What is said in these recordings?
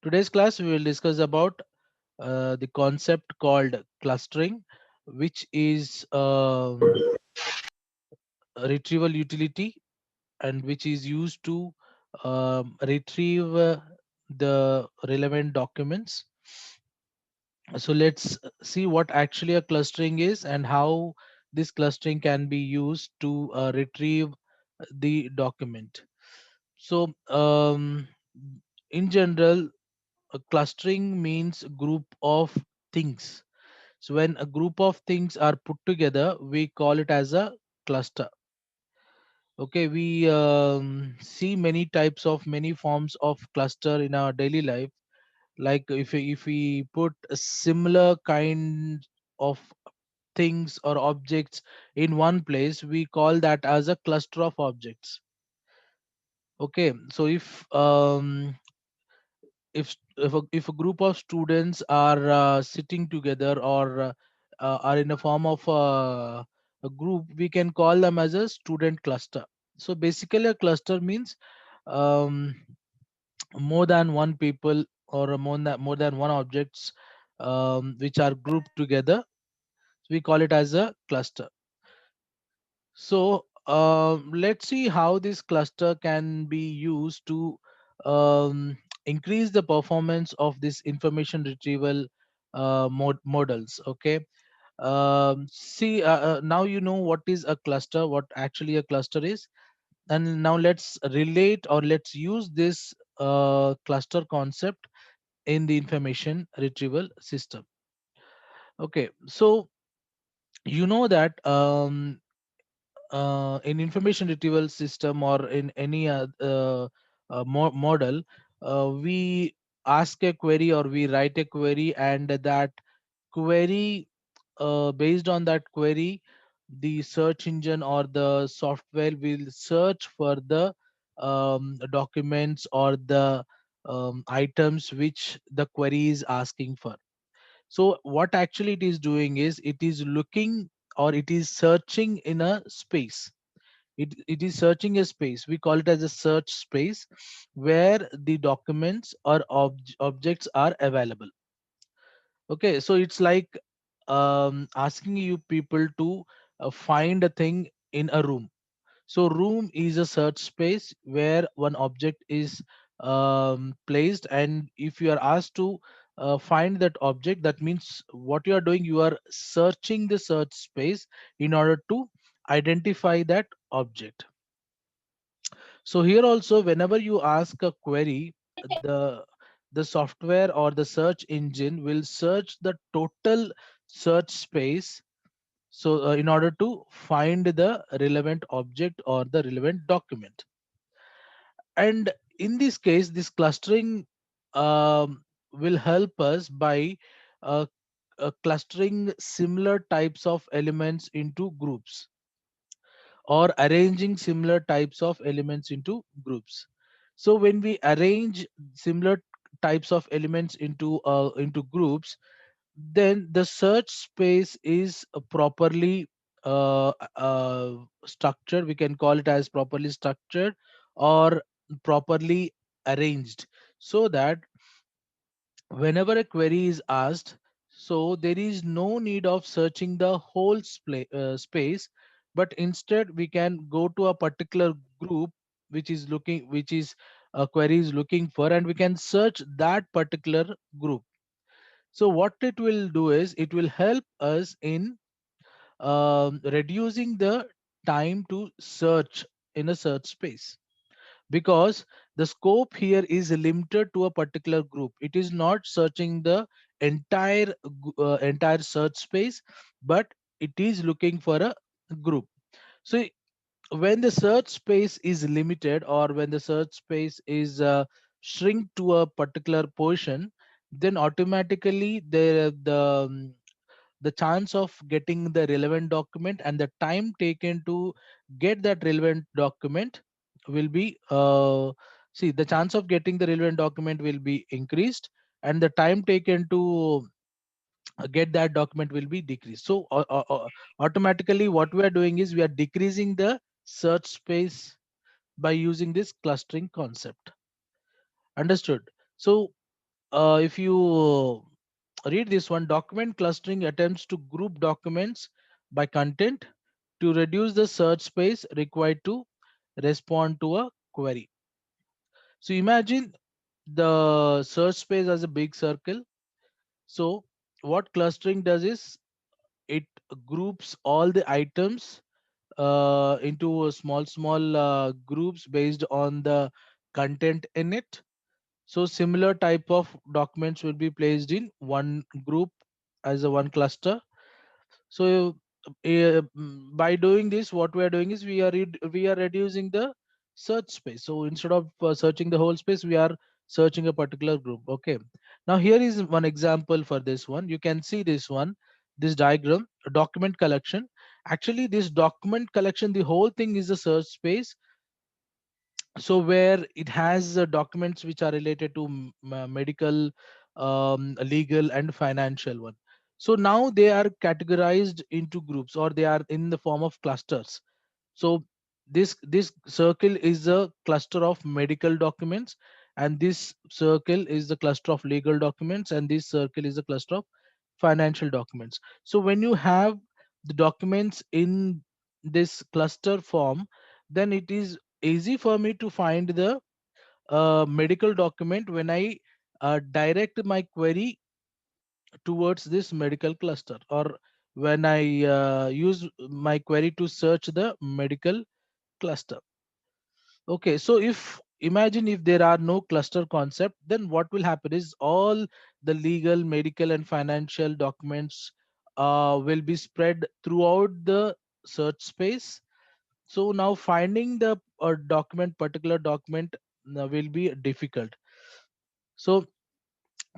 Today's class we will discuss about the concept called clustering, which is a retrieval utility and which is used to retrieve the relevant documents. So let's see what actually a clustering is and how this clustering can be used to retrieve the document. So in general, clustering means group of things. So when a group of things are put together, we call it as a cluster. Okay, we see many forms of cluster in our daily life. Like if we put a similar kind of things or objects in one place, we call that as a cluster of objects. Okay, so if a group of students are sitting together or are in a form of a group, we can call them as a student cluster. So basically a cluster means um, more than one people or more than one objects which are grouped together. We call it as a cluster. So let's see how this cluster can be used to increase the performance of this information retrieval models. Okay. See, now you know what is a cluster, what actually a cluster is. And now let's relate or let's use this cluster concept in the information retrieval system. Okay. So you know that in information retrieval system or in any model, we ask a query or we write a query, and that query, based on that query, the search engine or the software will search for the documents or the items which the query is asking for. So what actually it is doing is it is looking or it is searching in a space. It is searching a space. We call it as a search space where the documents or objects are available. Okay, so it's like asking you people to find a thing in a room. So room is a search space where one object is placed, and if you are asked to find that object, that means what you are doing, you are searching the search space in order to identify that object. So here also, whenever you ask a query, the software or the search engine will search the total search space, so in order to find the relevant object or the relevant document. And in this case, this clustering will help us by uh, clustering similar types of elements into groups or arranging similar types of elements into groups. So when we arrange similar types of elements into groups, then the search space is properly structured. We can call it as properly structured or properly arranged, so that whenever a query is asked, so there is no need of searching the whole space, but instead we can go to a particular group which is a query is looking for, and we can search that particular group. So what it will do is it will help us in reducing the time to search in a search space, because the scope here is limited to a particular group. It is not searching the entire search space, but it is looking for a group. So when the search space is limited, or when the search space is shrink to a particular portion, then automatically the chance of getting the relevant document and the time taken to get that relevant document will be see, the chance of getting the relevant document will be increased, and the time taken to get that document will be decreased. So automatically what we are doing is we are decreasing the search space by using this clustering concept. Understood? So if you read this one, document clustering attempts to group documents by content to reduce the search space required to respond to a query. So imagine the search space as a big circle. So what clustering does is it groups all the items into a small groups based on the content in it. So similar type of documents will be placed in one group as a one cluster. So by doing this, what we are doing is we are reducing the search space. So instead of searching the whole space, we are searching a particular group. Okay. Now here is one example for this one. You can see this one, this diagram, a document collection. Actually, this document collection, the whole thing is a search space. So where it has documents which are related to medical, legal and financial one. So now they are categorized into groups, or they are in the form of clusters. So this circle is a cluster of medical documents, and this circle is the cluster of legal documents, and this circle is a cluster of financial documents. So when you have the documents in this cluster form, then it is easy for me to find the medical document when I direct my query towards this medical cluster, or when I use my query to search the medical cluster. Okay, so if imagine if there are no cluster concept, then what will happen is all the legal, medical and financial documents will be spread throughout the search space. So now finding the particular document will be difficult. So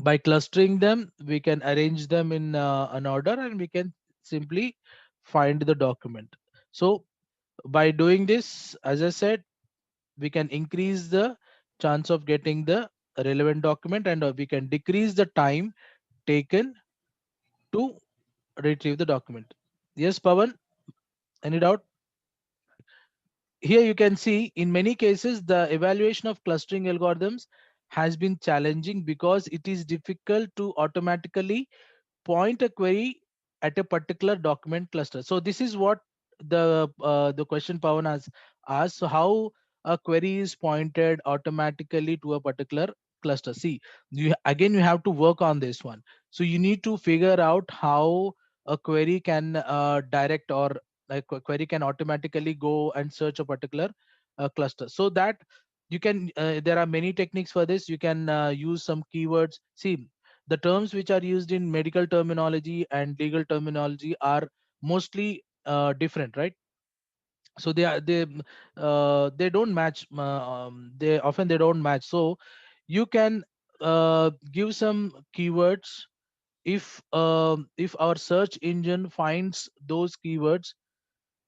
by clustering them, we can arrange them in an order, and we can simply find the document. So by doing this, as I said, we can increase the chance of getting the relevant document, and we can decrease the time taken to retrieve the document. Yes, Pavan, any doubt? Here you can see in many cases the evaluation of clustering algorithms has been challenging because it is difficult to automatically point a query at a particular document cluster. So this is what the question Pawan has asked. So how a query is pointed automatically to a particular cluster? See, you have to work on this one. So you need to figure out how a query can direct, or like a query can automatically go and search a particular cluster. So that you can there are many techniques for this. You can use some keywords. See, the terms which are used in medical terminology and legal terminology are mostly different, right? So they don't match. They don't match. So you can give some keywords. If our search engine finds those keywords,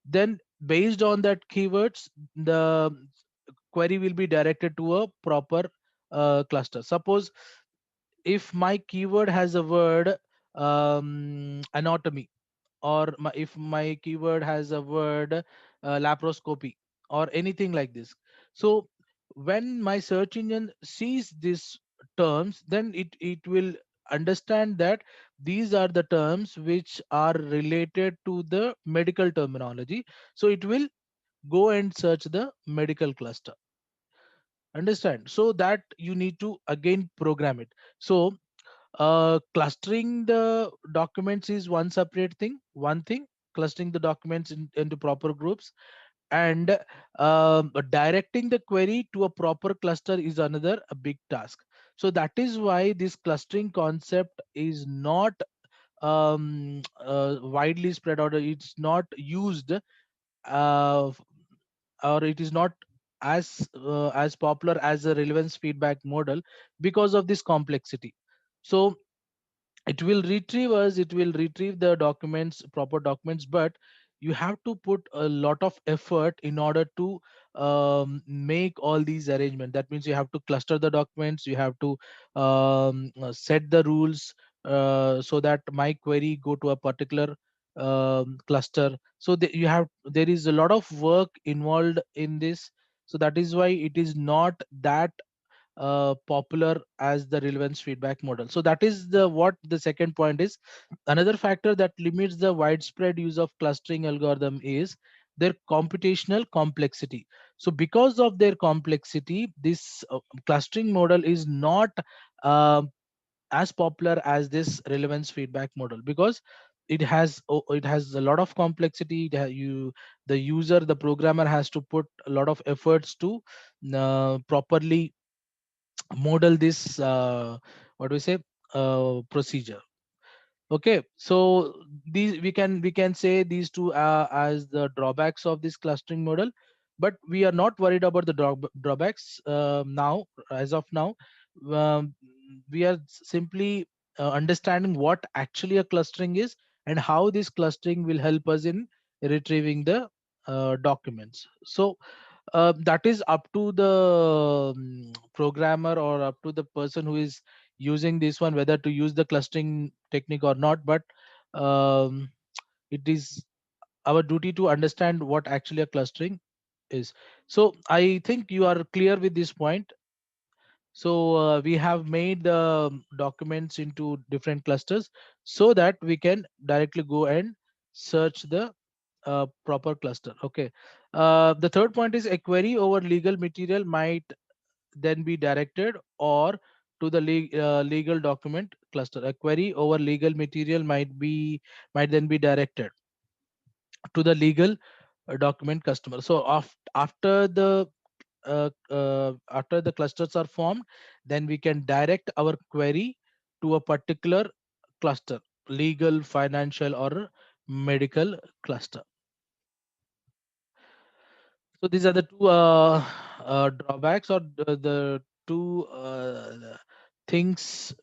then based on that keywords, the query will be directed to a proper cluster. Suppose if my keyword has a word anatomy, or if my keyword has a word laparoscopy, or anything like this. So when my search engine sees these terms, then it will understand that these are the terms which are related to the medical terminology. So it will go and search the medical cluster. Understand? So that you need to again program it. So clustering the documents is one thing. Clustering the documents into proper groups, and directing the query to a proper cluster is another a big task. So that is why this clustering concept is not widely spread, or it's not used, or it is not as popular as a relevance feedback model because of this complexity. So it will retrieve the documents, proper documents, but you have to put a lot of effort in order to make all these arrangements. That means you have to cluster the documents, you have to set the rules so that my query go to a particular cluster. So there is a lot of work involved in this. So that is why it is not that popular as the relevance feedback model. So that is the what the second point is. Another factor that limits the widespread use of clustering algorithm is their computational complexity. So because of their complexity, this clustering model is not uh, as popular as this relevance feedback model, because it has a lot of complexity. You, the user, the programmer has to put a lot of efforts to properly model this what do we say procedure. Okay, so these we can say these two as the drawbacks of this clustering model, but we are not worried about the drawbacks now. As of now, um, we are simply understanding what actually a clustering is and how this clustering will help us in retrieving the documents. So that is up to the programmer or up to the person who is using this one whether to use the clustering technique or not, but um, it is our duty to understand what actually a clustering is. So I think you are clear with this point. So we have made the documents into different clusters so that we can directly go and search the proper cluster. Okay. The third point is a query over legal material might then be directed or to the legal document cluster. A query over legal material might then be directed to the legal document customer. So after the clusters are formed, then we can direct our query to a particular cluster, legal, financial, or medical cluster. So these are the two drawbacks, or the two things,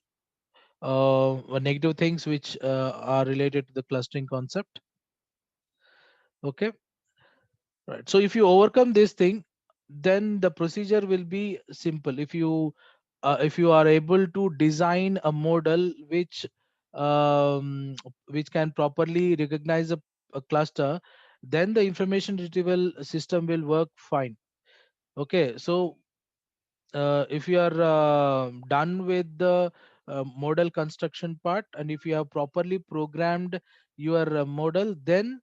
or negative things which are related to the clustering concept. Okay, right. So if you overcome this thing, then the procedure will be simple. If you are able to design a model which can properly recognize a cluster, then the information retrieval system will work fine. Okay, so if you are done with the model construction part, and if you have properly programmed your model, then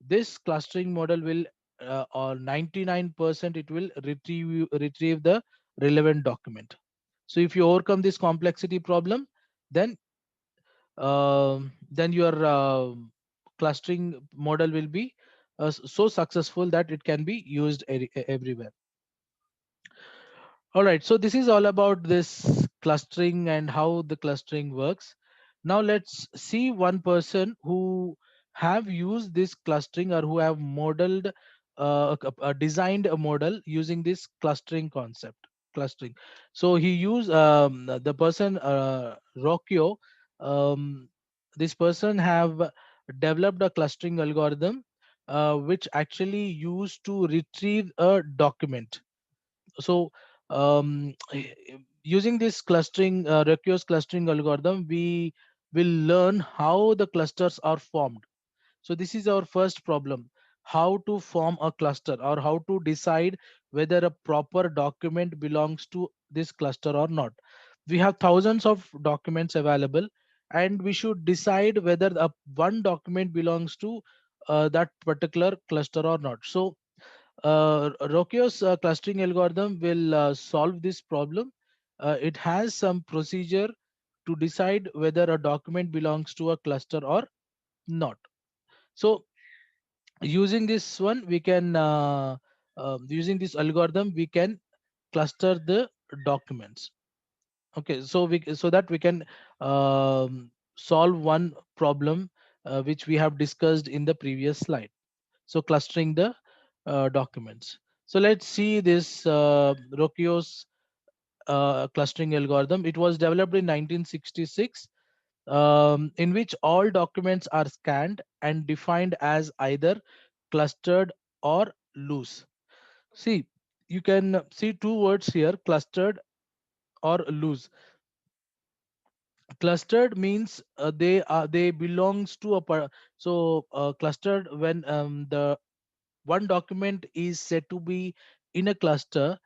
this clustering model will or 99% it will retrieve the relevant document. So if you overcome this complexity problem, then then your clustering model will be so successful that it can be used everywhere. All right, so this is all about this clustering and how the clustering works. Now let's see one person who have used this clustering or who have modeled designed a model using this clustering concept. Clustering. So he used the person Rocchio. Um, this person have developed a clustering algorithm which actually used to retrieve a document. So using this clustering Recurse clustering algorithm, we will learn how the clusters are formed. So this is our first problem: how to form a cluster, or how to decide whether a proper document belongs to this cluster or not. We have thousands of documents available, and we should decide whether one document belongs to that particular cluster or not. So Rocio's clustering algorithm will solve this problem. It has some procedure to decide whether a document belongs to a cluster or not. So using this one, we can using this algorithm, we can cluster the documents. Okay, so so that we can solve one problem which we have discussed in the previous slide. So clustering the documents. So let's see this Rocio's clustering algorithm. It was developed in 1966, in which all documents are scanned and defined as either clustered or loose. See, you can see two words here: clustered or loose. Clustered means they belongs to so clustered when the one document is said to be in a cluster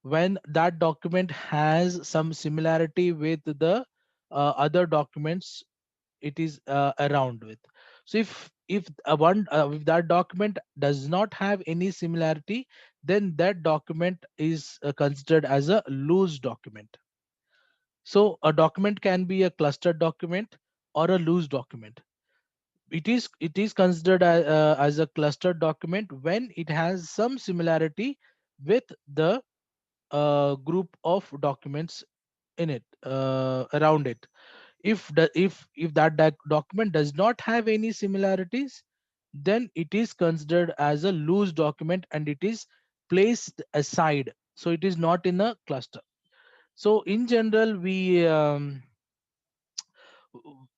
when that document has some similarity with the other documents it is around with. So if that document does not have any similarity, then that document is considered as a loose document. So a document can be a clustered document or a loose document. It is considered as a clustered document when it has some similarity with the group of documents in it, around it. If that document does not have any similarities, then it is considered as a loose document and it is placed aside, so it is not in a cluster. So in general we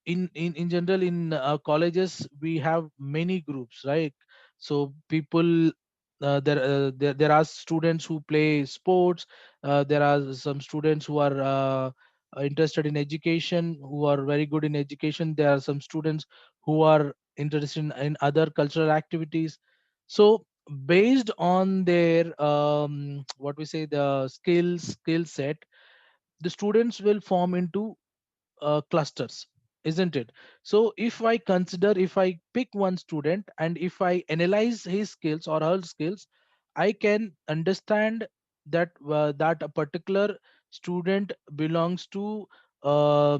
in general in colleges we have many groups, right? So people, there are students who play sports, there are some students who are interested in education, who are very good in education, there are some students who are interested in other cultural activities. So based on their what we say, the skill set, the students will form into clusters, isn't it? So if I pick one student and if I analyze his skills or her skills, I can understand that a particular student belongs to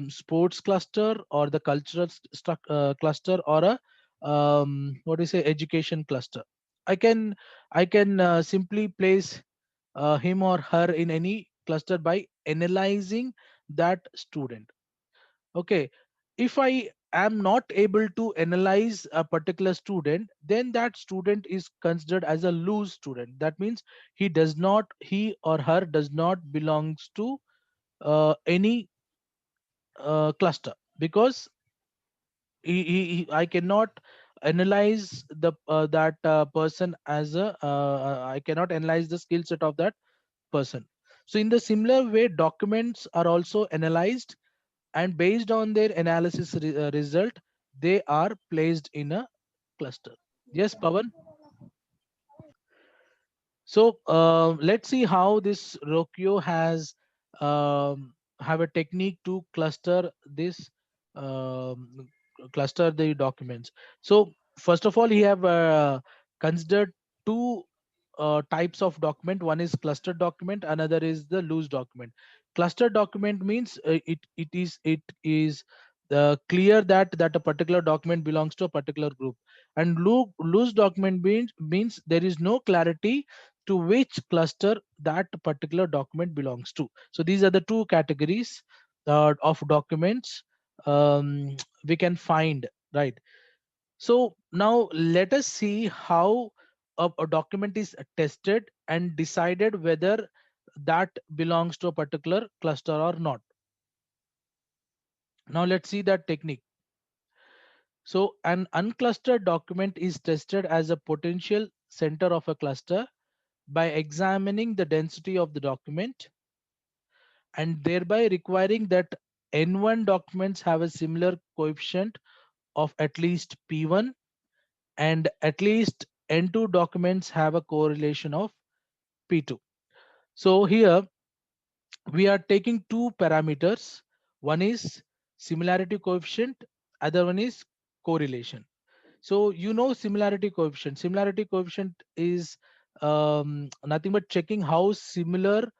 sports cluster or the cultural cluster, or a what do you say, education cluster. I can simply place him or her in any cluster by analyzing that student. Okay, if I am not able to analyze a particular student, then that student is considered as a loose student. That means he or her does not belongs to any cluster, because I cannot analyze the that person as a I cannot analyze the skill set of that person. So in the similar way, documents are also analyzed, and based on their analysis result, they are placed in a cluster. Yes, Pavan. So let's see how this Rokio has have a technique to um, cluster the documents. So first of all, he have considered two types of document. One is clustered document, another is the loose document. Clustered document means it is clear that a particular document belongs to a particular group, and loose document means there is no clarity to which cluster that particular document belongs to. So these are the two categories of documents we can find, right? So now let us see how a document is tested and decided whether that belongs to a particular cluster or not. Now let's see that technique. So an unclustered document is tested as a potential center of a cluster by examining the density of the document and thereby requiring that N1 documents have a similar coefficient of at least P1, and at least N2 documents have a correlation of P2. So here we are taking two parameters. One is similarity coefficient, other one is correlation. So similarity coefficient. Similarity coefficient is nothing but checking how similar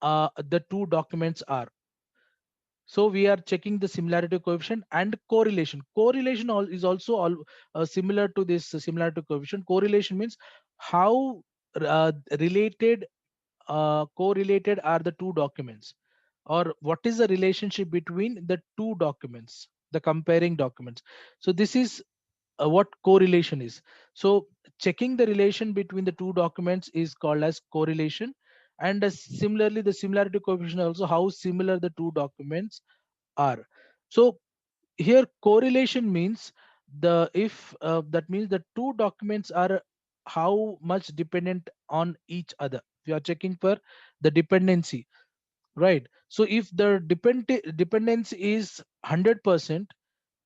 the two documents are. So we are checking the similarity coefficient and correlation. Correlation is also similar to this similarity coefficient. Correlation means how uh, related correlated are the two documents, or what is the relationship between the two documents, the comparing documents. So this is what correlation is. So checking the relation between the two documents is called as correlation. And similarly, the similarity coefficient also how similar the two documents are. So here correlation means the if that means the two documents are how much dependent on each other. We are checking for the dependency, right? So if the dependence is 100%,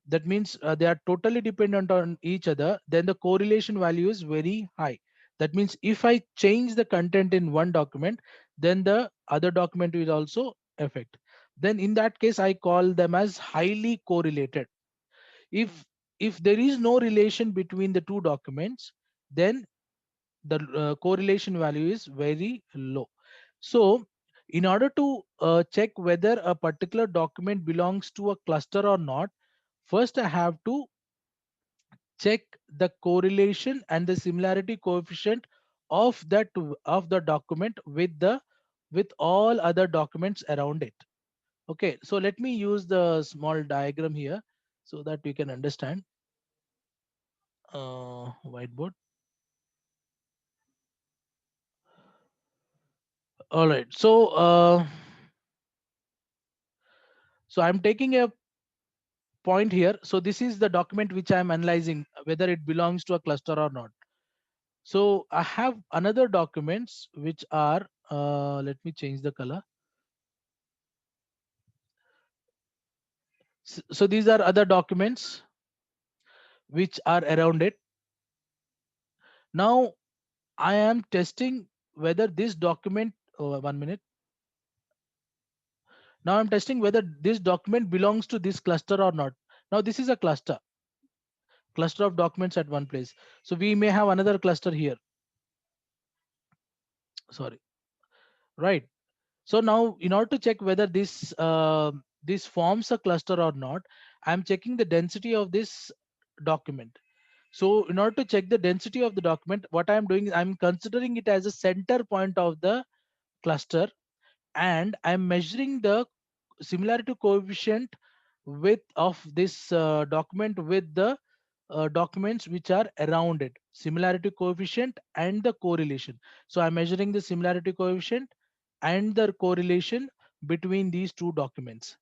that means they are totally dependent on each other, then the correlation value is very high. That means if I change the content in one document, then the other document will also affect. Then in that case, I call them as highly correlated. If if there is no relation between the two documents, then the correlation value is very low. So in order to check whether a particular document belongs to a cluster or not, first I have to check the correlation and the similarity coefficient of of the document with all other documents around it. Okay, so let me use the small diagram here so that you can understand. Whiteboard. All right, so I'm taking a point here. So this is the document which I'm analyzing whether it belongs to a cluster or not. So I have another documents which are, let me change the color. So these are other documents which are around it. Now I am testing whether this document, oh, 1 minute. Now I'm testing whether this document belongs to this cluster or not. Now this is a cluster of documents at one place. So we may have another cluster here. Sorry, right? So now in order to check whether this forms a cluster or not, I'm checking the density of this document. So in order to check the density of the document, what I'm doing is I'm considering it as a center point of the cluster, and I'm measuring the similarity coefficient with of this document with the documents which are around it, similarity coefficient and the correlation. So I'm measuring the similarity coefficient and the correlation between these two documents,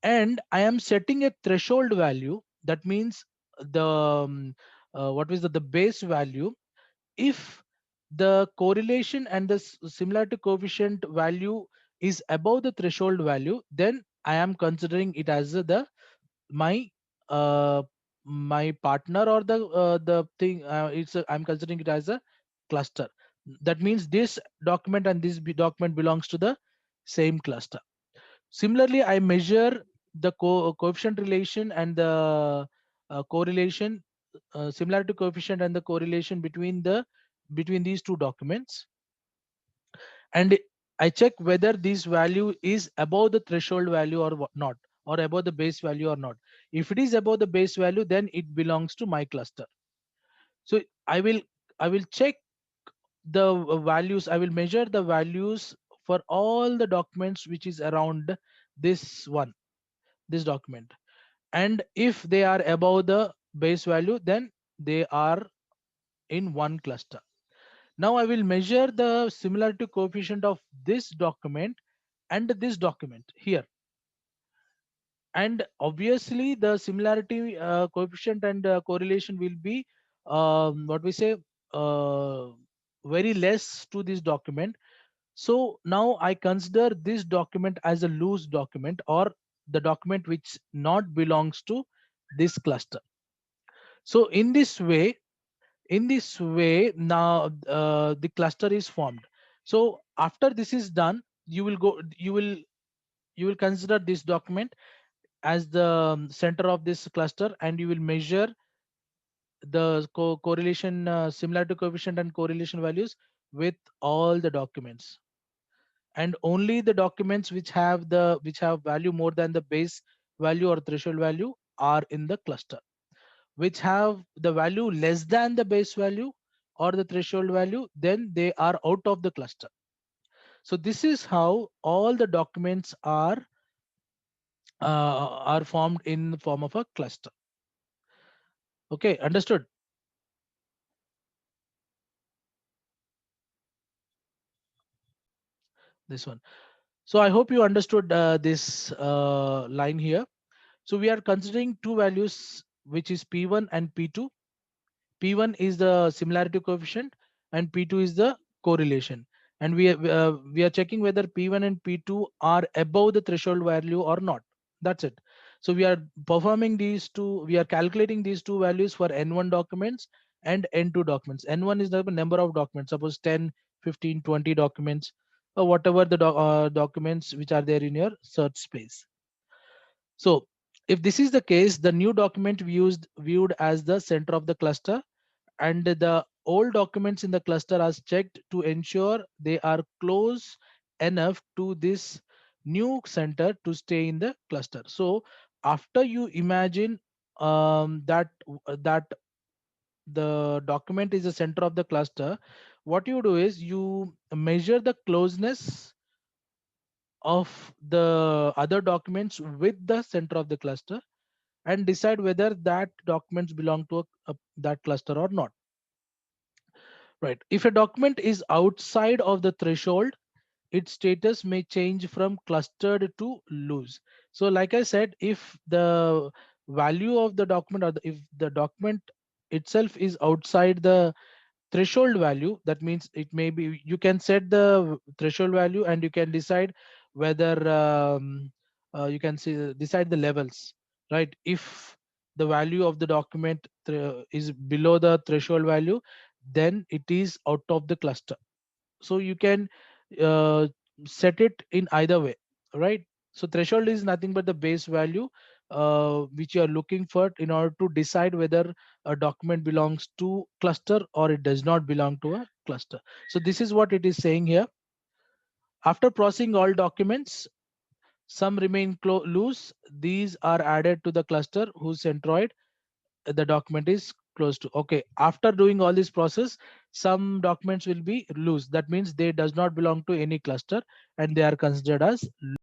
and I am setting a threshold value. That means the what is the base value. If the correlation and the similarity coefficient value is above the threshold value, then I am considering it as the my uh, my partner, or the thing, I'm considering it as a cluster. That means this document and this document belongs to the same cluster. Similarly, I measure the coefficient relation and the correlation, similarity coefficient and the correlation between these two documents, and I check whether this value is above the threshold value or not, or above the base value or not. If it is above the base value, then it belongs to my cluster. So I will check the values. I will measure the values for all the documents which is around this document, and if they are above the base value, then they are in one cluster. Now I will measure the similarity coefficient of this document and this document here, and obviously the similarity coefficient and correlation will be what we say, uh, very less to this document. So now I consider this document as a loose document, or the document which not belongs to this cluster. So in this way now the cluster is formed. So after this is done, you will consider this document as the center of this cluster, and you will measure the correlation, similarity coefficient and correlation values with all the documents, and only the documents which have value more than the base value or threshold value are in the cluster. Which have the value less than the base value or the threshold value, then they are out of the cluster. So this is how all the documents are formed in the form of a cluster. Okay, understood? This one. So I hope you understood this line here. So we are considering two values, which is P1 and P2. P1 is the similarity coefficient and P2 is the correlation. And we are checking whether P1 and P2 are above the threshold value or not. That's it. So we are performing these two, we are calculating these two values for N1 documents and N2 documents. N1 is the number of documents, suppose 10, 15, 20 documents. whatever the documents which are there in your search space. So if this is the case, the new document viewed as the center of the cluster, and the old documents in the cluster are checked to ensure they are close enough to this new center to stay in the cluster. So after you imagine that the document is the center of the cluster, what you do is you measure the closeness of the other documents with the center of the cluster and decide whether that documents belong to that cluster or not. Right. If a document is outside of the threshold, its status may change from clustered to loose. So like I said, if the value of the document, if the document itself is outside the threshold value, that means it may be, you can set the threshold value and you can decide whether you can see decide the levels, right? If the value of the document is below the threshold value, then it is out of the cluster. So you can uh, set it in either way, right? So threshold is nothing but the base value which you are looking for in order to decide whether a document belongs to cluster or it does not belong to a cluster. So this is what it is saying here. After processing all documents, some remain loose. These are added to the cluster whose centroid the document is close to. Okay, after doing all this process, some documents will be loose. That means they does not belong to any cluster and they are considered as